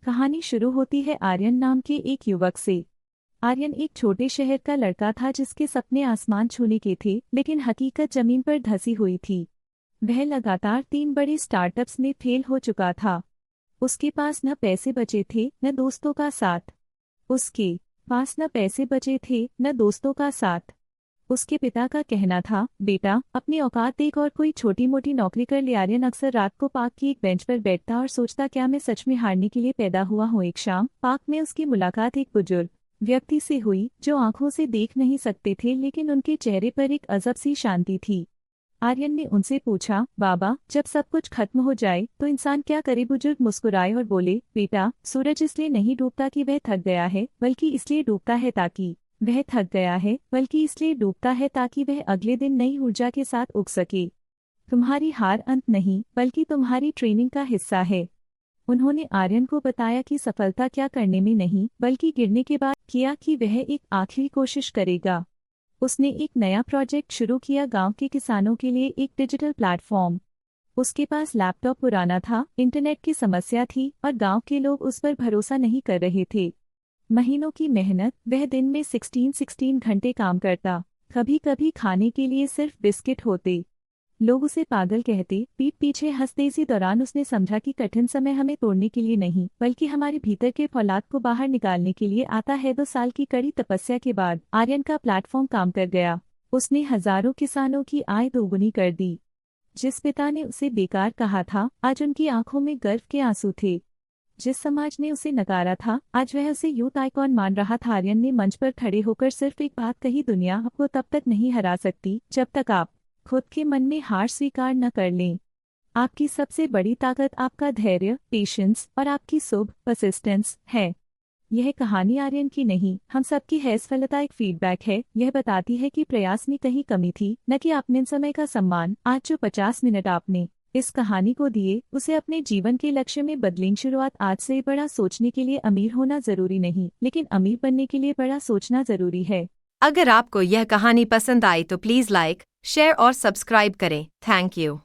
कहानी शुरू होती है आर्यन नाम के एक युवक से। आर्यन एक छोटे शहर का लड़का था जिसके सपने आसमान छूने के थे, लेकिन हकीकत जमीन पर धसी हुई थी। वह लगातार 3 बड़े स्टार्टअप्स में फेल हो चुका था। उसके पास न पैसे बचे थे न दोस्तों का साथ। उसके पास न पैसे बचे थे न दोस्तों का साथ। उसके पिता का कहना था, बेटा अपनी औकात देख और कोई छोटी मोटी नौकरी कर ले। आर्यन अक्सर रात को पार्क की एक बेंच पर बैठता और सोचता, क्या मैं सच में हारने के लिए पैदा हुआ हूँ। एक शाम पार्क में उसकी मुलाकात एक बुजुर्ग व्यक्ति से हुई जो आंखों से देख नहीं सकते थे, लेकिन उनके चेहरे पर एक अजब सी शांति थी। आर्यन ने उनसे पूछा, बाबा जब सब कुछ खत्म हो जाए तो इंसान क्या करे। बुजुर्ग मुस्कुराए और बोले, बेटा सूरज इसलिए नहीं डूबता कि वह थक गया है, बल्कि इसलिए डूबता है ताकि वह थक गया है बल्कि इसलिए डूबता है ताकि वह अगले दिन नई ऊर्जा के साथ उग सके। तुम्हारी हार अंत नहीं बल्कि तुम्हारी ट्रेनिंग का हिस्सा है। उन्होंने आर्यन को बताया कि सफलता क्या करने में नहीं बल्कि गिरने के बाद किया कि वह एक आखिरी कोशिश करेगा। उसने एक नया प्रोजेक्ट शुरू किया, गांव के किसानों के लिए एक डिजिटल प्लेटफॉर्म। उसके पास लैपटॉप पुराना था, इंटरनेट की समस्या थी और गांव के लोग उस पर भरोसा नहीं कर रहे थे। महीनों की मेहनत, वह दिन में 16 घंटे काम करता। कभी कभी खाने के लिए सिर्फ बिस्किट होते। लोग उसे पागल कहते, पीठ पीछे हंसते। इसी दौरान उसने समझा कि कठिन समय हमें तोड़ने के लिए नहीं बल्कि हमारे भीतर के फौलाद को बाहर निकालने के लिए आता है। 2 साल की कड़ी तपस्या के बाद आर्यन का प्लेटफॉर्म काम कर गया। उसने हजारों किसानों की आय दोगुनी कर दी। जिस पिता ने उसे बेकार कहा था, आज उनकी आंखों में गर्व के आंसू थे। जिस समाज ने उसे नकारा था, आज वह उसे यूथ आइकॉन मान रहा था। आर्यन ने मंच पर खड़े होकर सिर्फ एक बात कही, दुनिया आपको तब तक नहीं हरा सकती जब तक आप खुद के मन में हार स्वीकार न कर लें। आपकी सबसे बड़ी ताकत आपका धैर्य, पेशेंस और आपकी सुबह परसिस्टेंस है। यह कहानी आर्यन की नहीं, हम सबकी है। सफलता एक फीडबैक है। यह बताती है कि प्रयास में कहीं कमी थी, न कि आपने समय का सम्मान। आज जो 50 मिनट आपने इस कहानी को दिए, उसे अपने जीवन के लक्ष्य में बदलें। शुरुआत आज से। बड़ा सोचने के लिए अमीर होना जरूरी नहीं, लेकिन अमीर बनने के लिए बड़ा सोचना जरूरी है। अगर आपको यह कहानी पसंद आई तो प्लीज़ लाइक, शेयर और सब्सक्राइब करें। Thank you.